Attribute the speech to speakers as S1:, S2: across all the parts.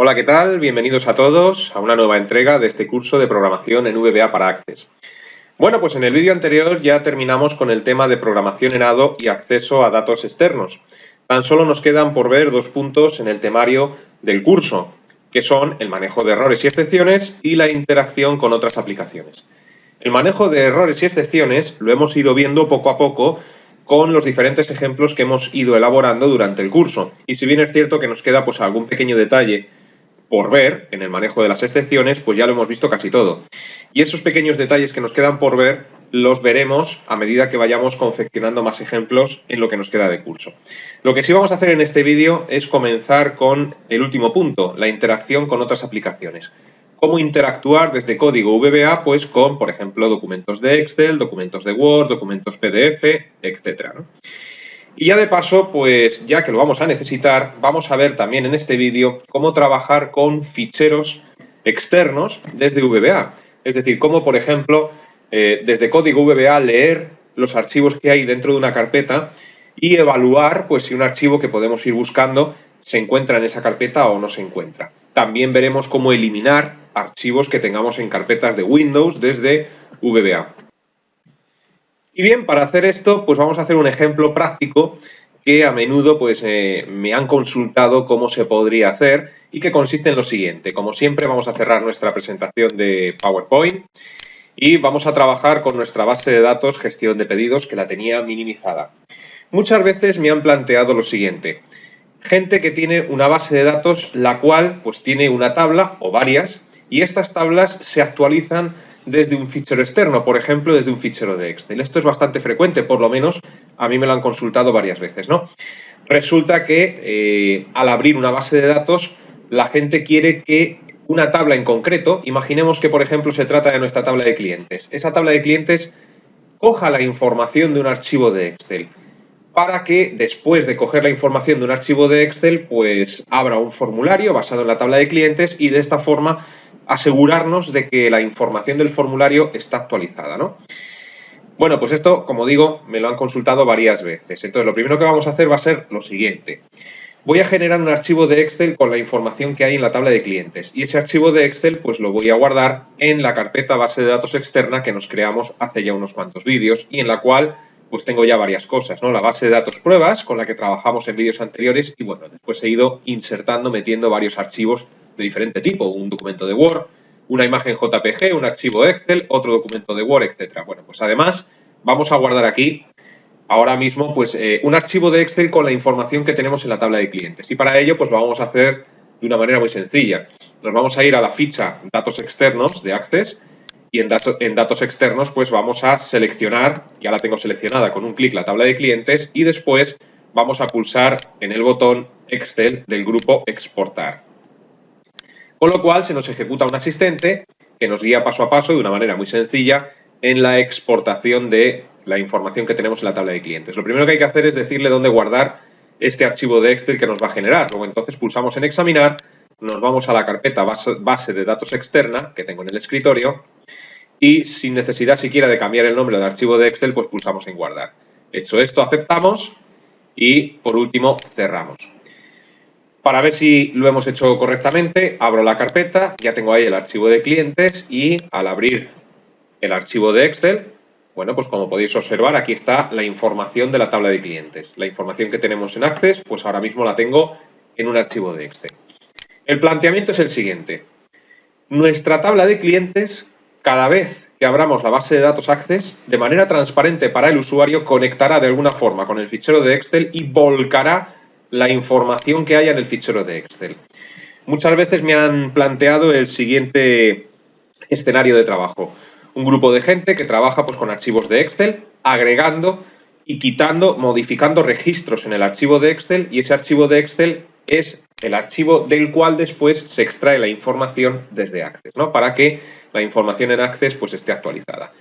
S1: Hola, ¿qué tal? Bienvenidos a todos a una nueva entrega de este curso de programación en VBA para Access. Bueno, pues en el vídeo anterior ya terminamos con el tema de programación en ADO y acceso a datos externos. Tan solo nos quedan por ver dos puntos en el temario del curso, que son el manejo de errores y excepciones y la interacción con otras aplicaciones. El manejo de errores y excepciones lo hemos ido viendo poco a poco con los diferentes ejemplos que hemos ido elaborando durante el curso. Y si bien es cierto que nos queda pues algún pequeño detalle por ver en el manejo de las excepciones, pues ya lo hemos visto casi todo. Y esos pequeños detalles que nos quedan por ver los veremos a medida que vayamos confeccionando más ejemplos en lo que nos queda de curso. Lo que sí vamos a hacer en este vídeo es comenzar con el último punto, la interacción con otras aplicaciones. Cómo interactuar desde código VBA pues con, por ejemplo, documentos de Excel, documentos de Word, documentos PDF, etcétera, ¿no? Y ya de paso, pues ya que lo vamos a necesitar, vamos a ver también en este vídeo cómo trabajar con ficheros externos desde VBA. Es decir, cómo, por ejemplo, desde código VBA leer los archivos que hay dentro de una carpeta y evaluar pues, si un archivo que podemos ir buscando se encuentra en esa carpeta o no se encuentra. También veremos cómo eliminar archivos que tengamos en carpetas de Windows desde VBA. Y bien, para hacer esto, pues vamos a hacer un ejemplo práctico que a menudo pues, me han consultado cómo se podría hacer y que consiste en lo siguiente. Como siempre, vamos a cerrar nuestra presentación de PowerPoint y vamos a trabajar con nuestra base de datos gestión de pedidos que la tenía minimizada. Muchas veces me han planteado lo siguiente. Gente que tiene una base de datos la cual pues tiene una tabla o varias y estas tablas se actualizan desde un fichero externo, por ejemplo, desde un fichero de Excel. Esto es bastante frecuente, por lo menos a mí me lo han consultado varias veces, ¿no? Resulta que al abrir una base de datos, la gente quiere que una tabla en concreto, imaginemos que, por ejemplo, se trata de nuestra tabla de clientes. Esa tabla de clientes coja la información de un archivo de Excel para que después de coger la información de un archivo de Excel, pues abra un formulario basado en la tabla de clientes y de esta forma asegurarnos de que la información del formulario está actualizada, ¿no? Bueno, pues esto, como digo, me lo han consultado varias veces. Entonces, lo primero que vamos a hacer va a ser lo siguiente. Voy a generar un archivo de Excel con la información que hay en la tabla de clientes. Y ese archivo de Excel, pues lo voy a guardar en la carpeta base de datos externa que nos creamos hace ya unos cuantos vídeos y en la cual pues tengo ya varias cosas, ¿no? La base de datos pruebas con la que trabajamos en vídeos anteriores y bueno, después he ido insertando, metiendo varios archivos de diferente tipo, un documento de Word, una imagen JPG, un archivo Excel, otro documento de Word, etcétera. Bueno, pues además vamos a guardar aquí ahora mismo pues un archivo de Excel con la información que tenemos en la tabla de clientes y para ello pues lo vamos a hacer de una manera muy sencilla. Nos vamos a ir a la ficha datos externos de Access y en datos externos pues vamos a seleccionar, ya la tengo seleccionada con un clic la tabla de clientes y después vamos a pulsar en el botón Excel del grupo exportar. Con lo cual se nos ejecuta un asistente que nos guía paso a paso de una manera muy sencilla en la exportación de la información que tenemos en la tabla de clientes. Lo primero que hay que hacer es decirle dónde guardar este archivo de Excel que nos va a generar. Luego entonces pulsamos en examinar, nos vamos a la carpeta base de datos externa que tengo en el escritorio y sin necesidad siquiera de cambiar el nombre del archivo de Excel, pues pulsamos en guardar. Hecho esto, aceptamos y por último cerramos. Para ver si lo hemos hecho correctamente, abro la carpeta, ya tengo ahí el archivo de clientes y al abrir el archivo de Excel, bueno, pues como podéis observar, aquí está la información de la tabla de clientes. La información que tenemos en Access, pues ahora mismo la tengo en un archivo de Excel. El planteamiento es el siguiente. Nuestra tabla de clientes, cada vez que abramos la base de datos Access, de manera transparente para el usuario, conectará de alguna forma con el fichero de Excel y volcará la información que haya en el fichero de Excel. Muchas veces me han planteado el siguiente escenario de trabajo. Un grupo de gente que trabaja pues, con archivos de Excel, agregando y quitando, modificando registros en el archivo de Excel y ese archivo de Excel es el archivo del cual después se extrae la información desde Access, ¿no? Para que la información en Access pues, esté actualizada.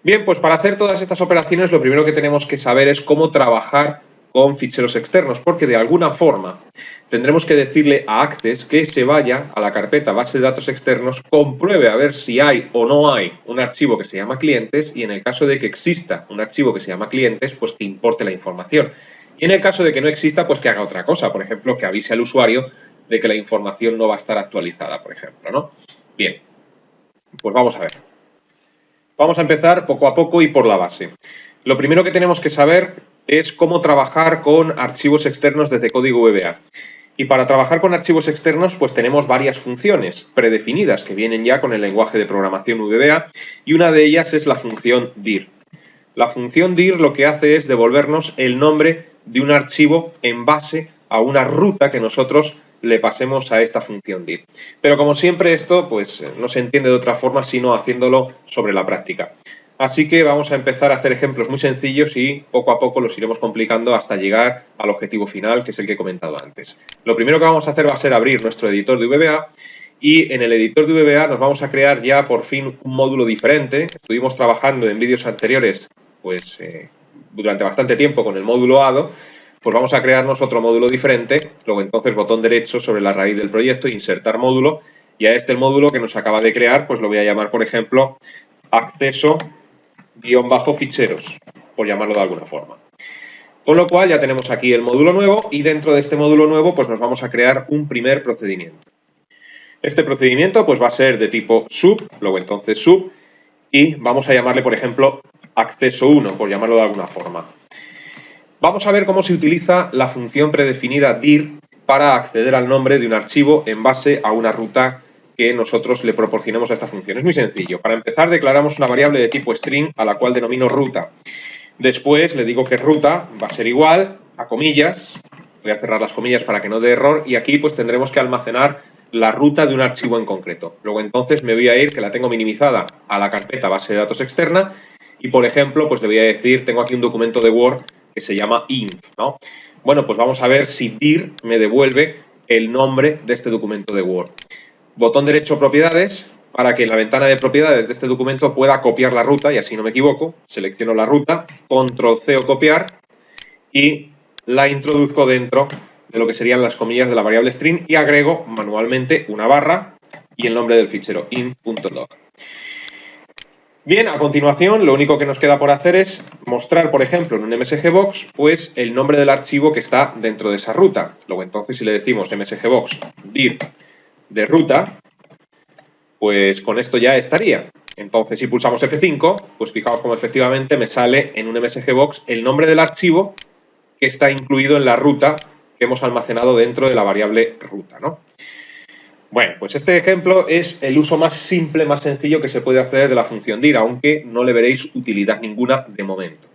S1: Bien, pues para hacer todas estas operaciones lo primero que tenemos que saber es cómo trabajar con ficheros externos, porque de alguna forma tendremos que decirle a Access que se vaya a la carpeta base de datos externos, compruebe a ver si hay o no hay un archivo que se llama clientes y en el caso de que exista un archivo que se llama clientes, pues que importe la información. Y en el caso de que no exista, pues que haga otra cosa, por ejemplo, que avise al usuario de que la información no va a estar actualizada, por ejemplo, ¿no? Bien, pues vamos a ver. Vamos a empezar poco a poco y por la base. Lo primero que tenemos que saber es cómo trabajar con archivos externos desde código VBA. Y para trabajar con archivos externos, pues tenemos varias funciones predefinidas que vienen ya con el lenguaje de programación VBA, y una de ellas es la función dir. La función dir lo que hace es devolvernos el nombre de un archivo en base a una ruta que nosotros le pasemos a esta función dir. Pero como siempre esto pues no se entiende de otra forma sino haciéndolo sobre la práctica. Así que vamos a empezar a hacer ejemplos muy sencillos y poco a poco los iremos complicando hasta llegar al objetivo final, que es el que he comentado antes. Lo primero que vamos a hacer va a ser abrir nuestro editor de VBA, y en el editor de VBA nos vamos a crear ya por fin un módulo diferente. Estuvimos trabajando en vídeos anteriores pues durante bastante tiempo con el módulo ADO. Pues vamos a crearnos otro módulo diferente, luego entonces botón derecho sobre la raíz del proyecto, insertar módulo, y a este el módulo que nos acaba de crear pues lo voy a llamar, por ejemplo, acceso-ficheros, por llamarlo de alguna forma. Con lo cual ya tenemos aquí el módulo nuevo, y dentro de este módulo nuevo pues nos vamos a crear un primer procedimiento. Este procedimiento pues va a ser de tipo sub, luego entonces sub, y vamos a llamarle, por ejemplo, acceso 1, por llamarlo de alguna forma. Vamos a ver cómo se utiliza la función predefinida dir para acceder al nombre de un archivo en base a una ruta que nosotros le proporcionemos a esta función. Es muy sencillo. Para empezar, declaramos una variable de tipo string a la cual denomino ruta. Después le digo que ruta va a ser igual a comillas. Voy a cerrar las comillas para que no dé error, y aquí pues tendremos que almacenar la ruta de un archivo en concreto. Luego entonces me voy a ir, que la tengo minimizada, a la carpeta base de datos externa, y por ejemplo pues le voy a decir, tengo aquí un documento de Word que se llama inf, ¿no? Bueno, pues vamos a ver si dir me devuelve el nombre de este documento de Word. Botón derecho propiedades, para que en la ventana de propiedades de este documento pueda copiar la ruta y así no me equivoco. Selecciono la ruta, control C o copiar, y la introduzco dentro de lo que serían las comillas de la variable string, y agrego manualmente una barra y el nombre del fichero inf.log. Bien, a continuación lo único que nos queda por hacer es mostrar, por ejemplo, en un msgbox, pues el nombre del archivo que está dentro de esa ruta. Luego entonces si le decimos msgbox dir de ruta, pues con esto ya estaría. Entonces si pulsamos F5, pues fijaos como efectivamente me sale en un msgbox el nombre del archivo que está incluido en la ruta que hemos almacenado dentro de la variable ruta, ¿no? Bueno, pues este ejemplo es el uso más simple, más sencillo que se puede hacer de la función dir, aunque no le veréis utilidad ninguna de momento.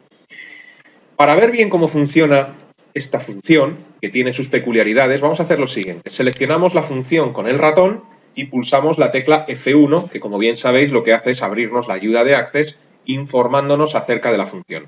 S1: Para ver bien cómo funciona esta función, que tiene sus peculiaridades, vamos a hacer lo siguiente. Seleccionamos la función con el ratón y pulsamos la tecla F1, que como bien sabéis lo que hace es abrirnos la ayuda de Access informándonos acerca de la función.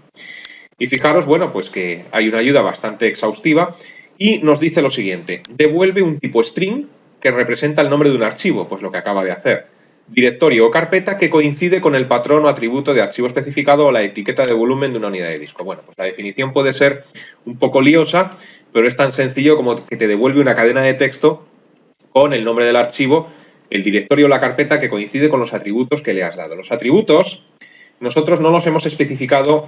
S1: Y fijaros, bueno, pues que hay una ayuda bastante exhaustiva y nos dice lo siguiente: devuelve un tipo string que representa el nombre de un archivo, pues lo que acaba de hacer. Directorio o carpeta que coincide con el patrón o atributo de archivo especificado o la etiqueta de volumen de una unidad de disco. Bueno, pues la definición puede ser un poco liosa, pero es tan sencillo como que te devuelve una cadena de texto con el nombre del archivo, el directorio o la carpeta que coincide con los atributos que le has dado. Los atributos nosotros no los hemos especificado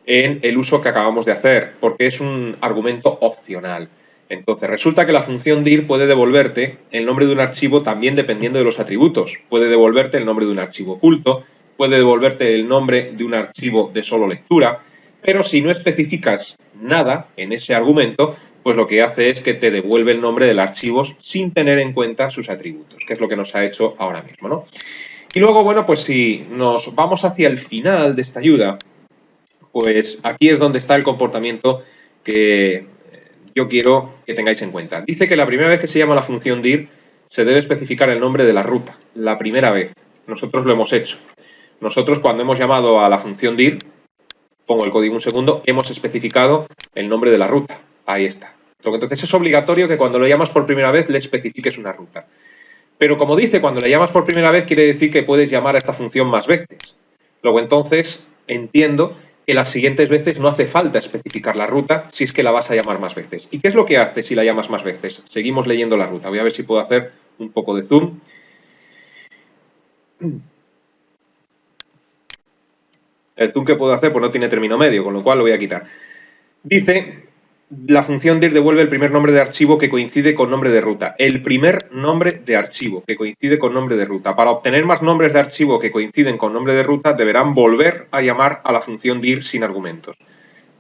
S1: en el uso que acabamos de hacer, porque es un argumento opcional. Entonces, resulta que la función dir puede devolverte el nombre de un archivo también dependiendo de los atributos. Puede devolverte el nombre de un archivo oculto, puede devolverte el nombre de un archivo de solo lectura, pero si no especificas nada en ese argumento, pues lo que hace es que te devuelve el nombre del archivo sin tener en cuenta sus atributos, que es lo que nos ha hecho ahora mismo, ¿no? Y luego, bueno, pues si nos vamos hacia el final de esta ayuda, pues aquí es donde está el comportamiento que yo quiero que tengáis en cuenta. Dice que la primera vez que se llama la función dir se debe especificar el nombre de la ruta. La primera vez. Nosotros lo hemos hecho. Nosotros cuando hemos llamado a la función dir, pongo el código un segundo, hemos especificado el nombre de la ruta. Ahí está. Entonces es obligatorio que cuando lo llamas por primera vez le especifiques una ruta. Pero como dice, cuando le llamas por primera vez quiere decir que puedes llamar a esta función más veces. Luego entonces entiendo que las siguientes veces no hace falta especificar la ruta si es que la vas a llamar más veces. ¿Y qué es lo que hace si la llamas más veces? Seguimos leyendo la ruta. Voy a ver si puedo hacer un poco de zoom. El zoom que puedo hacer pues no tiene término medio, con lo cual lo voy a quitar. Dice, la función dir devuelve el primer nombre de archivo que coincide con nombre de ruta. El primer nombre de archivo que coincide con nombre de ruta. Para obtener más nombres de archivo que coinciden con nombre de ruta, deberán volver a llamar a la función dir sin argumentos.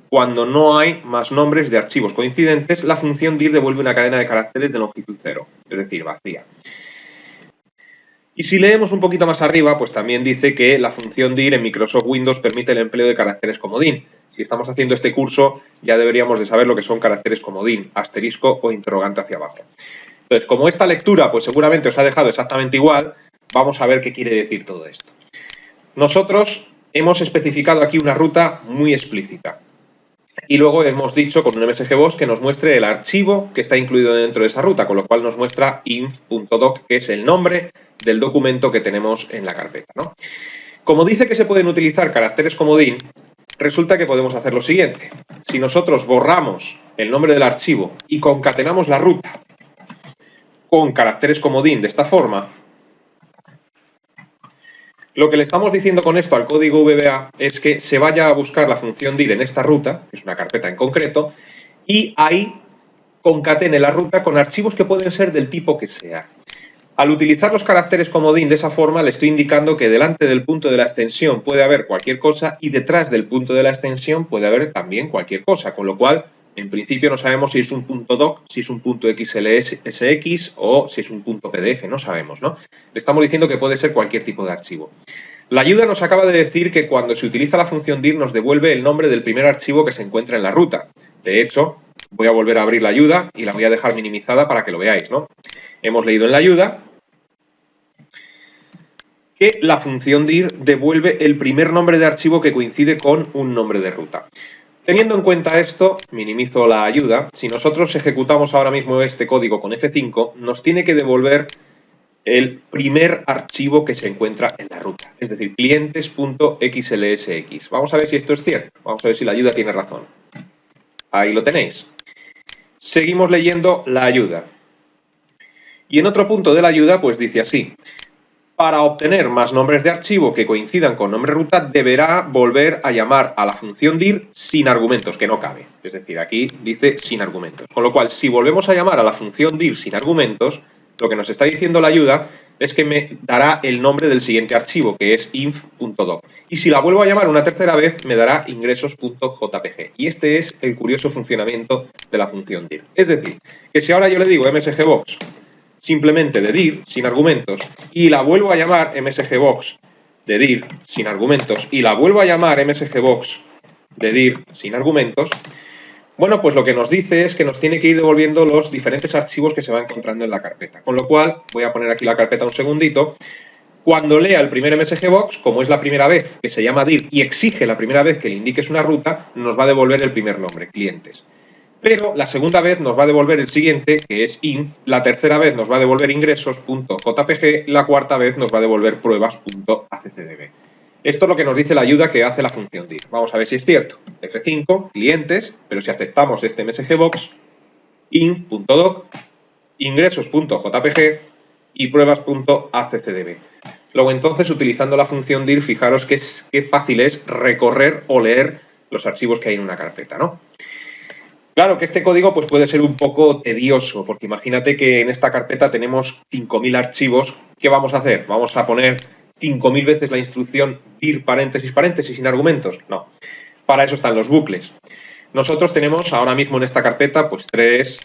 S1: Cuando no hay más nombres de archivos coincidentes, la función dir devuelve una cadena de caracteres de longitud 0, es decir, vacía. Y si leemos un poquito más arriba, pues también dice que la función dir en Microsoft Windows permite el empleo de caracteres comodín. Si estamos haciendo este curso, ya deberíamos de saber lo que son caracteres comodín, asterisco o interrogante hacia abajo. Entonces, como esta lectura pues seguramente os ha dejado exactamente igual, vamos a ver qué quiere decir todo esto. Nosotros hemos especificado aquí una ruta muy explícita. Y luego hemos dicho con un MSGBox que nos muestre el archivo que está incluido dentro de esa ruta, con lo cual nos muestra inf.doc, que es el nombre del documento que tenemos en la carpeta, ¿no? Como dice que se pueden utilizar caracteres comodín, resulta que podemos hacer lo siguiente. Si nosotros borramos el nombre del archivo y concatenamos la ruta con caracteres comodín de esta forma, lo que le estamos diciendo con esto al código VBA es que se vaya a buscar la función dir en esta ruta, que es una carpeta en concreto, y ahí concatene la ruta con archivos que pueden ser del tipo que sea. Al utilizar los caracteres comodín de esa forma, le estoy indicando que delante del punto de la extensión puede haber cualquier cosa y detrás del punto de la extensión puede haber también cualquier cosa, con lo cual, en principio no sabemos si es un punto doc, si es un punto XLSX o si es un punto PDF, no sabemos, ¿no? Le estamos diciendo que puede ser cualquier tipo de archivo. La ayuda nos acaba de decir que cuando se utiliza la función dir nos devuelve el nombre del primer archivo que se encuentra en la ruta. De hecho, voy a volver a abrir la ayuda y la voy a dejar minimizada para que lo veáis, ¿no? Hemos leído en la ayuda que la función dir devuelve el primer nombre de archivo que coincide con un nombre de ruta. Teniendo en cuenta esto, minimizo la ayuda. Si nosotros ejecutamos ahora mismo este código con F5, nos tiene que devolver el primer archivo que se encuentra en la ruta, es decir, clientes.xlsx. Vamos a ver si esto es cierto, vamos a ver si la ayuda tiene razón. Ahí lo tenéis. Seguimos leyendo la ayuda. Y en otro punto de la ayuda, pues dice así: para obtener más nombres de archivo que coincidan con nombre ruta, deberá volver a llamar a la función dir sin argumentos, que no cabe. Es decir, aquí dice sin argumentos. Con lo cual, si volvemos a llamar a la función dir sin argumentos, lo que nos está diciendo la ayuda es que me dará el nombre del siguiente archivo, que es inf.doc. Y si la vuelvo a llamar una tercera vez, me dará ingresos.jpg. Y este es el curioso funcionamiento de la función dir. Es decir, que si ahora yo le digo msgbox simplemente de dir, sin argumentos, y la vuelvo a llamar msgbox de dir, sin argumentos, y la vuelvo a llamar msgbox de dir, sin argumentos, bueno, pues lo que nos dice es que nos tiene que ir devolviendo los diferentes archivos que se va encontrando en la carpeta. Con lo cual, voy a poner aquí la carpeta un segundito. Cuando lea el primer msgbox, como es la primera vez que se llama dir y exige la primera vez que le indiques una ruta, nos va a devolver el primer nombre, clientes. Pero la segunda vez nos va a devolver el siguiente, que es inf, la tercera vez nos va a devolver ingresos.jpg, la cuarta vez nos va a devolver pruebas.accdb. Esto es lo que nos dice la ayuda que hace la función dir. Vamos a ver si es cierto. F5, clientes, pero si aceptamos este msgbox, inf.doc, ingresos.jpg y pruebas.accdb. Luego entonces, utilizando la función dir, fijaros qué fácil es recorrer o leer los archivos que hay en una carpeta, ¿no? Claro que este código pues, puede ser un poco tedioso, porque imagínate que en esta carpeta tenemos 5.000 archivos. ¿Qué vamos a hacer? ¿Vamos a poner 5.000 veces la instrucción dir paréntesis paréntesis sin argumentos? No. Para eso están los bucles. Nosotros tenemos ahora mismo en esta carpeta pues 6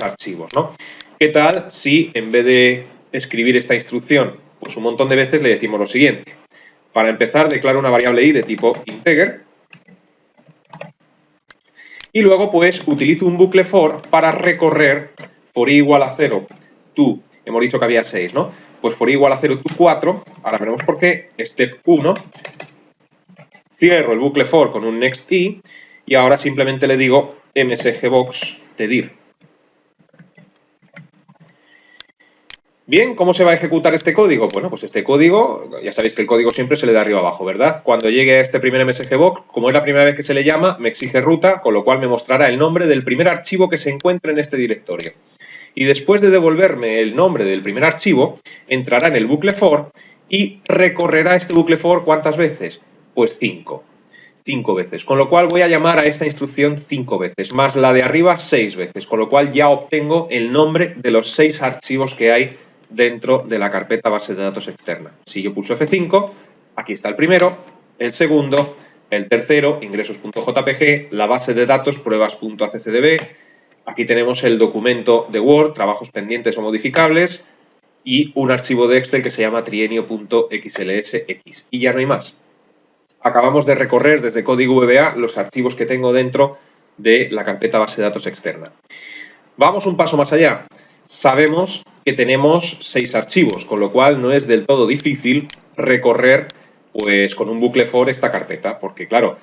S1: archivos, ¿no? ¿Qué tal si en vez de escribir esta instrucción pues un montón de veces le decimos lo siguiente? Para empezar, declaro una variable i de tipo integer. Y luego, pues, utilizo un bucle for para recorrer for i igual a 0, to, hemos dicho que había 6, ¿no? Pues for i igual a 0, to 4, ahora veremos por qué, step 1, cierro el bucle for con un next i y ahora simplemente le digo msgbox de dir. Bien, ¿cómo se va a ejecutar este código? Bueno, pues este código, ya sabéis que el código siempre se le da arriba abajo, ¿verdad? Cuando llegue a este primer msgbox, como es la primera vez que se le llama, me exige ruta, con lo cual me mostrará el nombre del primer archivo que se encuentre en este directorio. Y después de devolverme el nombre del primer archivo, entrará en el bucle for y recorrerá este bucle for ¿cuántas veces? Pues 5. 5 veces, con lo cual voy a llamar a esta instrucción 5 veces, más la de arriba 6 veces, con lo cual ya obtengo el nombre de los 6 archivos que hay dentro de la carpeta base de datos externa. Si yo pulso F5, aquí está el primero, el segundo, el tercero, ingresos.jpg, la base de datos, pruebas.accdb, aquí tenemos el documento de Word, trabajos pendientes o modificables, y un archivo de Excel que se llama trienio.xlsx, y ya no hay más. Acabamos de recorrer desde código VBA los archivos que tengo dentro de la carpeta base de datos externa. Vamos un paso más allá. Sabemos que tenemos 6 archivos, con lo cual no es del todo difícil recorrer pues, con un bucle for esta carpeta, porque claro,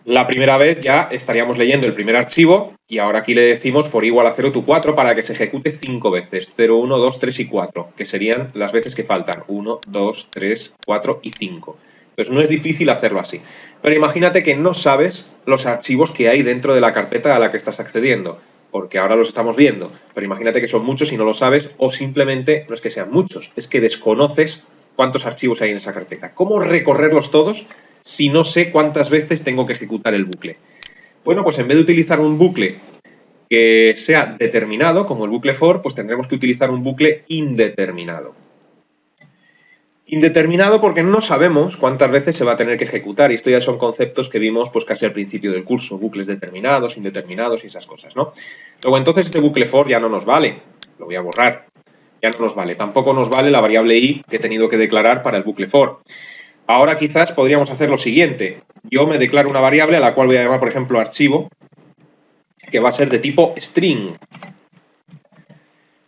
S1: la primera vez ya estaríamos leyendo el primer archivo y ahora aquí le decimos for igual a 0 to 4 para que se ejecute 5 veces, 0, 1, 2, 3 y 4, que serían las veces que faltan, 1, 2, 3, 4 y 5. Entonces no es difícil hacerlo así. Pero imagínate que no sabes los archivos que hay dentro de la carpeta a la que estás accediendo, porque ahora los estamos viendo, pero imagínate que son muchos y no lo sabes, o simplemente no es que sean muchos, es que desconoces cuántos archivos hay en esa carpeta. ¿Cómo recorrerlos todos si no sé cuántas veces tengo que ejecutar el bucle? Bueno, pues en vez de utilizar un bucle que sea determinado, como el bucle for, pues tendremos que utilizar un bucle indeterminado. Indeterminado porque no sabemos cuántas veces se va a tener que ejecutar, y esto ya son conceptos que vimos pues casi al principio del curso, bucles determinados, indeterminados y esas cosas, ¿no? Luego entonces este bucle for ya no nos vale, lo voy a borrar, ya no nos vale, tampoco nos vale la variable i que he tenido que declarar para el bucle for. Ahora quizás podríamos hacer lo siguiente, yo me declaro una variable a la cual voy a llamar por ejemplo archivo, que va a ser de tipo string.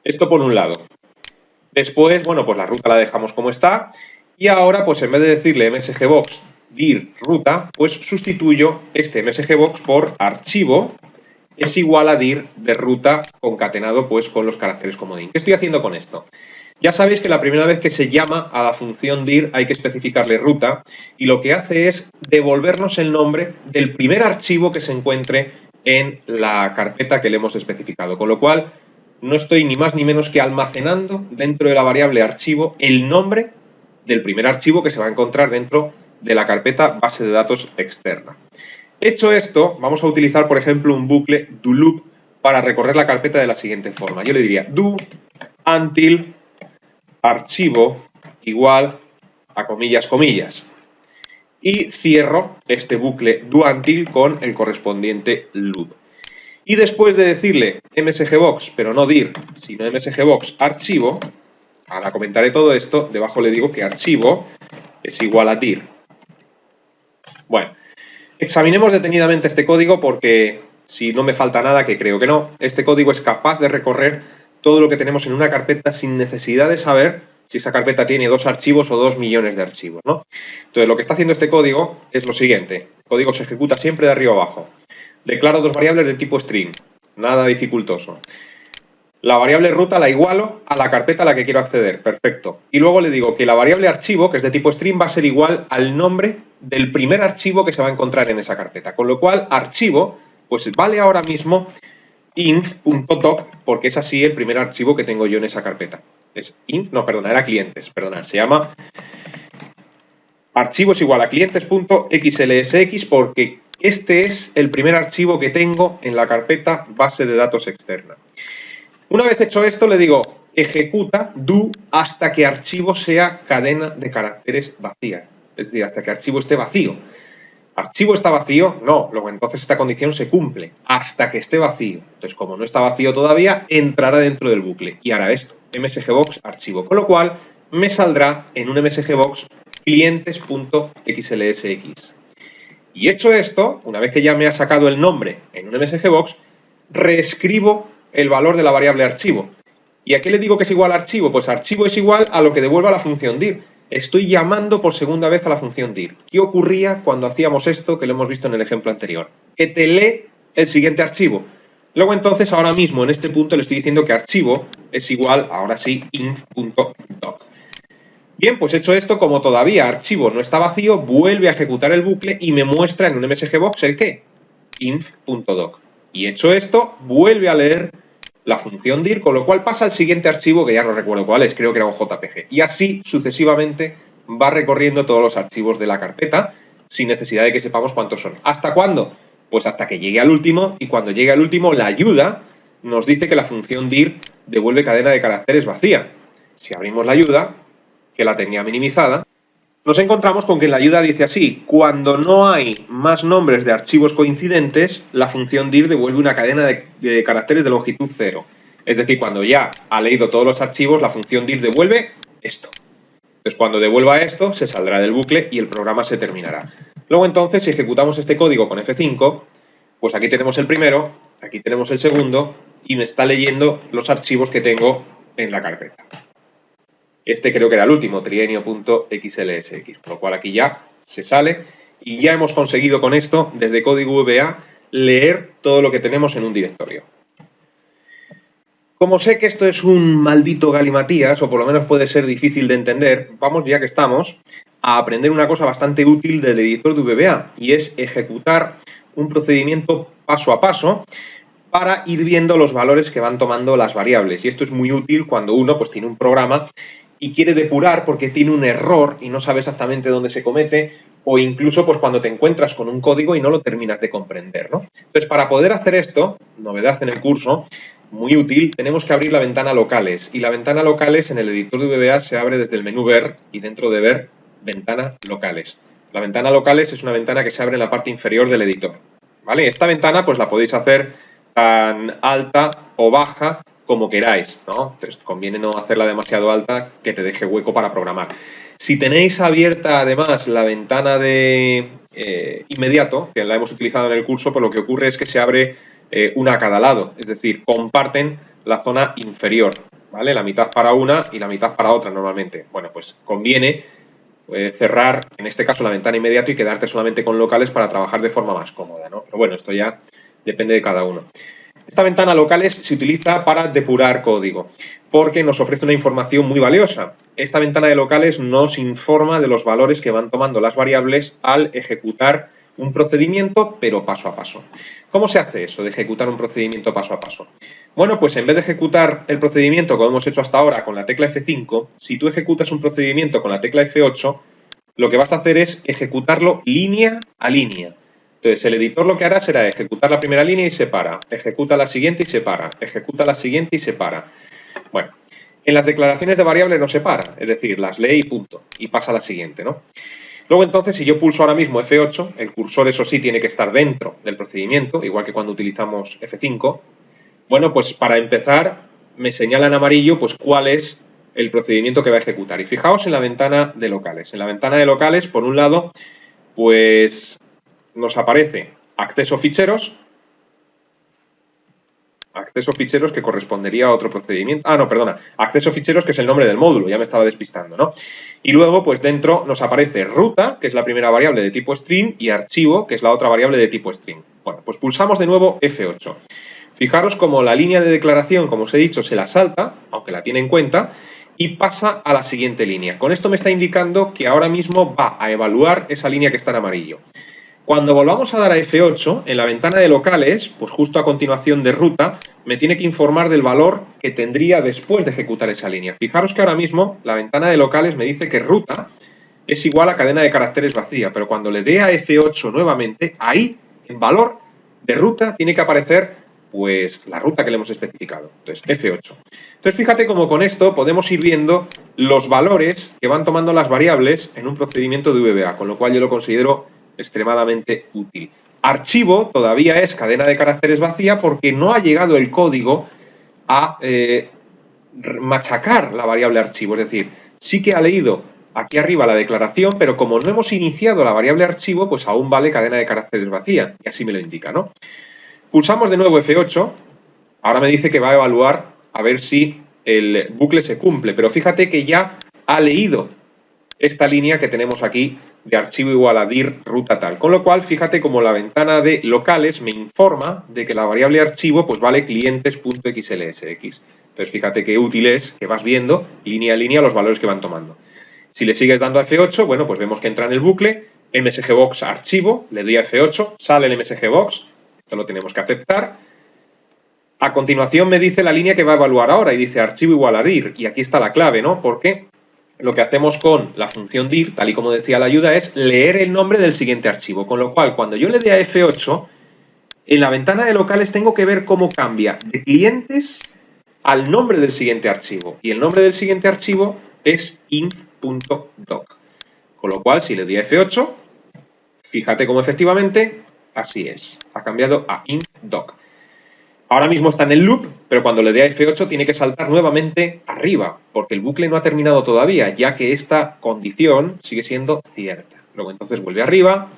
S1: Esto por un lado. Después, bueno, pues la ruta la dejamos como está y ahora, pues en vez de decirle msgbox dir ruta, pues sustituyo este msgbox por archivo es igual a dir de ruta concatenado pues con los caracteres comodín. ¿Qué estoy haciendo con esto? Ya sabéis que la primera vez que se llama a la función dir hay que especificarle ruta y lo que hace es devolvernos el nombre del primer archivo que se encuentre en la carpeta que le hemos especificado, con lo cual no estoy ni más ni menos que almacenando dentro de la variable archivo el nombre del primer archivo que se va a encontrar dentro de la carpeta base de datos externa. Hecho esto, vamos a utilizar, por ejemplo, un bucle do loop para recorrer la carpeta de la siguiente forma. Yo le diría do until archivo igual a comillas, comillas. Y cierro este bucle do until con el correspondiente loop. Y después de decirle msgbox, pero no dir, sino msgbox archivo, ahora comentaré todo esto, debajo le digo que archivo es igual a dir. Bueno, examinemos detenidamente este código porque si no me falta nada, que creo que no, este código es capaz de recorrer todo lo que tenemos en una carpeta sin necesidad de saber si esa carpeta tiene 2 archivos o 2 millones de archivos, ¿no? Entonces lo que está haciendo este código es lo siguiente, el código se ejecuta siempre de arriba abajo. Declaro 2 variables de tipo string, nada dificultoso. La variable ruta la igualo a la carpeta a la que quiero acceder, perfecto. Y luego le digo que la variable archivo, que es de tipo string, va a ser igual al nombre del primer archivo que se va a encontrar en esa carpeta. Con lo cual, archivo, pues vale ahora mismo inf.doc, porque es así el primer archivo que tengo yo en esa carpeta. Es inf, no, perdona, era clientes, perdona, se llama archivo es igual a clientes.xlsx porque este es el primer archivo que tengo en la carpeta base de datos externa. Una vez hecho esto, le digo ejecuta do hasta que archivo sea cadena de caracteres vacía. Es decir, hasta que archivo esté vacío. ¿Archivo está vacío? No, luego entonces esta condición se cumple hasta que esté vacío. Entonces, como no está vacío todavía, entrará dentro del bucle y hará esto, msgbox archivo. Con lo cual, me saldrá en un msgbox clientes.xlsx. Y hecho esto, una vez que ya me ha sacado el nombre en un msgbox, reescribo el valor de la variable archivo. ¿Y a qué le digo que es igual a archivo? Pues archivo es igual a lo que devuelva la función dir. Estoy llamando por segunda vez a la función dir. ¿Qué ocurría cuando hacíamos esto que lo hemos visto en el ejemplo anterior? Que te lee el siguiente archivo. Luego entonces, ahora mismo, en este punto, le estoy diciendo que archivo es igual, ahora sí, inf.doc. Bien, pues hecho esto, como todavía archivo no está vacío, vuelve a ejecutar el bucle y me muestra en un msgbox el qué, inf.doc. Y hecho esto, vuelve a leer la función dir, con lo cual pasa al siguiente archivo, que ya no recuerdo cuál es, creo que era un JPG. Y así, sucesivamente, va recorriendo todos los archivos de la carpeta sin necesidad de que sepamos cuántos son. ¿Hasta cuándo? Pues hasta que llegue al último, y cuando llegue al último, la ayuda nos dice que la función dir devuelve cadena de caracteres vacía. Si abrimos la ayuda, que la tenía minimizada, nos encontramos con que la ayuda dice así: cuando no hay más nombres de archivos coincidentes, la función dir devuelve una cadena de caracteres de longitud 0. Es decir, cuando ya ha leído todos los archivos, la función dir devuelve esto. Entonces, cuando devuelva esto, se saldrá del bucle y el programa se terminará. Luego, entonces, si ejecutamos este código con F5, pues aquí tenemos el primero, aquí tenemos el segundo, y me está leyendo los archivos que tengo en la carpeta. Este creo que era el último, trienio.xlsx, por lo cual aquí ya se sale y ya hemos conseguido con esto, desde código VBA, leer todo lo que tenemos en un directorio. Como sé que esto es un maldito galimatías, o por lo menos puede ser difícil de entender, vamos, ya que estamos, a aprender una cosa bastante útil del editor de VBA, y es ejecutar un procedimiento paso a paso para ir viendo los valores que van tomando las variables. Y esto es muy útil cuando uno pues tiene un programa y quiere depurar porque tiene un error y no sabe exactamente dónde se comete, o incluso pues cuando te encuentras con un código y no lo terminas de comprender, ¿no? Entonces, para poder hacer esto, novedad en el curso, muy útil, tenemos que abrir la ventana locales. Y la ventana locales en el editor de VBA se abre desde el menú ver, y dentro de ver, ventana locales. La ventana locales es una ventana que se abre en la parte inferior del editor, ¿vale? Esta ventana pues la podéis hacer tan alta o baja como queráis, ¿no? Entonces conviene no hacerla demasiado alta que te deje hueco para programar. Si tenéis abierta además la ventana de inmediato, que la hemos utilizado en el curso, pues lo que ocurre es que se abre una a cada lado, es decir, comparten la zona inferior, ¿vale? La mitad para una y la mitad para otra normalmente. Bueno, pues conviene cerrar, en este caso, la ventana inmediato y quedarte solamente con locales para trabajar de forma más cómoda, ¿no? Pero bueno, esto ya depende de cada uno. Esta ventana locales se utiliza para depurar código, porque nos ofrece una información muy valiosa. Esta ventana de locales nos informa de los valores que van tomando las variables al ejecutar un procedimiento, pero paso a paso. ¿Cómo se hace eso de ejecutar un procedimiento paso a paso? Bueno, pues en vez de ejecutar el procedimiento como hemos hecho hasta ahora con la tecla F5, si tú ejecutas un procedimiento con la tecla F8, lo que vas a hacer es ejecutarlo línea a línea. Entonces, el editor lo que hará será ejecutar la primera línea y se para, ejecuta la siguiente y se para, ejecuta la siguiente y se para. Bueno, en las declaraciones de variables no se para, es decir, las lee y punto, y pasa a la siguiente, ¿no? Luego, entonces, si yo pulso ahora mismo F8, el cursor, eso sí, tiene que estar dentro del procedimiento, igual que cuando utilizamos F5. Bueno, pues para empezar, me señala en amarillo pues cuál es el procedimiento que va a ejecutar. Y fijaos en la ventana de locales. En la ventana de locales, por un lado, pues nos aparece acceso ficheros que correspondería a otro procedimiento. Ah, no, perdona, acceso ficheros, que es el nombre del módulo, ya me estaba despistando, ¿no? Y luego, pues dentro nos aparece ruta, que es la primera variable de tipo string, y archivo, que es la otra variable de tipo string. Bueno, pues pulsamos de nuevo F8. Fijaros como la línea de declaración, como os he dicho, se la salta, aunque la tiene en cuenta, y pasa a la siguiente línea. Con esto me está indicando que ahora mismo va a evaluar esa línea que está en amarillo. Cuando volvamos a dar a F8, en la ventana de locales, pues justo a continuación de ruta, me tiene que informar del valor que tendría después de ejecutar esa línea. Fijaros que ahora mismo la ventana de locales me dice que ruta es igual a cadena de caracteres vacía, pero cuando le dé a F8 nuevamente, ahí, en valor de ruta, tiene que aparecer pues la ruta que le hemos especificado. Entonces, F8. Entonces, fíjate cómo con esto podemos ir viendo los valores que van tomando las variables en un procedimiento de VBA, con lo cual yo lo considero extremadamente útil. Archivo todavía es cadena de caracteres vacía porque no ha llegado el código a machacar la variable archivo. Es decir, sí que ha leído aquí arriba la declaración, pero como no hemos iniciado la variable archivo, pues aún vale cadena de caracteres vacía. Y así me lo indica, ¿no? Pulsamos de nuevo F8. Ahora me dice que va a evaluar a ver si el bucle se cumple. Pero fíjate que ya ha leído esta línea que tenemos aquí de archivo igual a dir ruta tal. Con lo cual, fíjate como la ventana de locales me informa de que la variable archivo pues vale clientes.xlsx. Entonces, fíjate qué útil es que vas viendo línea a línea los valores que van tomando. Si le sigues dando a F8, bueno, pues vemos que entra en el bucle, msgbox archivo, le doy a F8, sale el msgbox, esto lo tenemos que aceptar. A continuación me dice la línea que va a evaluar ahora y dice archivo igual a dir, y aquí está la clave, ¿no? ¿Por qué? lo que hacemos con la función dir, tal y como decía la ayuda, es leer el nombre del siguiente archivo. Con lo cual, cuando yo le dé a F8, en la ventana de locales tengo que ver cómo cambia de clientes al nombre del siguiente archivo. Y el nombre del siguiente archivo es inf.doc. Con lo cual, si le doy a F8, fíjate cómo efectivamente así es. Ha cambiado a inf.doc. Ahora mismo está en el loop, pero cuando le dé a F8 tiene que saltar nuevamente arriba, porque el bucle no ha terminado todavía, ya que esta condición sigue siendo cierta. Luego entonces vuelve arriba,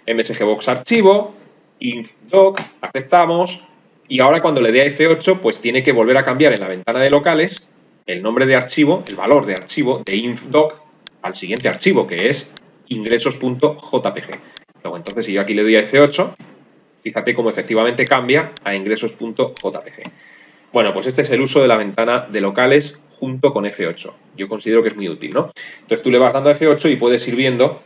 S1: msgbox archivo, inf.doc, aceptamos, y ahora cuando le dé a F8, pues tiene que volver a cambiar en la ventana de locales el nombre de archivo, el valor de archivo de inf.doc al siguiente archivo, que es ingresos.jpg. Luego entonces si yo aquí le doy a F8, fíjate cómo efectivamente cambia a ingresos.jpg. Bueno, pues este es el uso de la ventana de locales junto con F8. Yo considero que es muy útil, ¿no? Entonces tú le vas dando a F8 y puedes ir viendo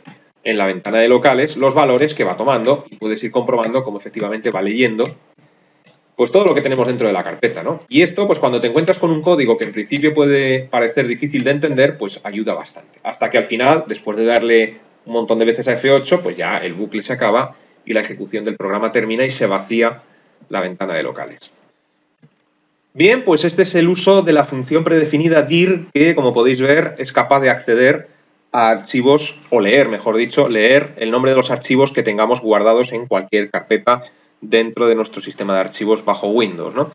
S1: en la ventana de locales los valores que va tomando y puedes ir comprobando cómo efectivamente va leyendo pues todo lo que tenemos dentro de la carpeta, ¿no? Y esto, pues cuando te encuentras con un código que en principio puede parecer difícil de entender, pues ayuda bastante. Hasta que al final, después de darle un montón de veces a F8, pues ya el bucle se acaba y la ejecución del programa termina y se vacía la ventana de locales. Bien, pues este es el uso de la función predefinida dir, que como podéis ver es capaz de acceder a archivos, o leer, mejor dicho, leer el nombre de los archivos que tengamos guardados en cualquier carpeta dentro de nuestro sistema de archivos bajo Windows, ¿no?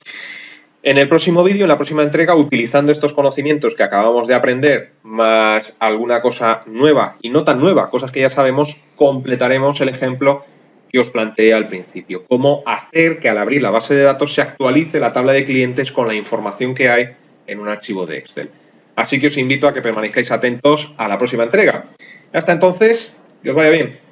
S1: En el próximo vídeo, en la próxima entrega, utilizando estos conocimientos que acabamos de aprender, más alguna cosa nueva y no tan nueva, cosas que ya sabemos, completaremos el ejemplo que os planteé al principio. Cómo hacer que al abrir la base de datos se actualice la tabla de clientes con la información que hay en un archivo de Excel. Así que os invito a que permanezcáis atentos a la próxima entrega. Hasta entonces, que os vaya bien.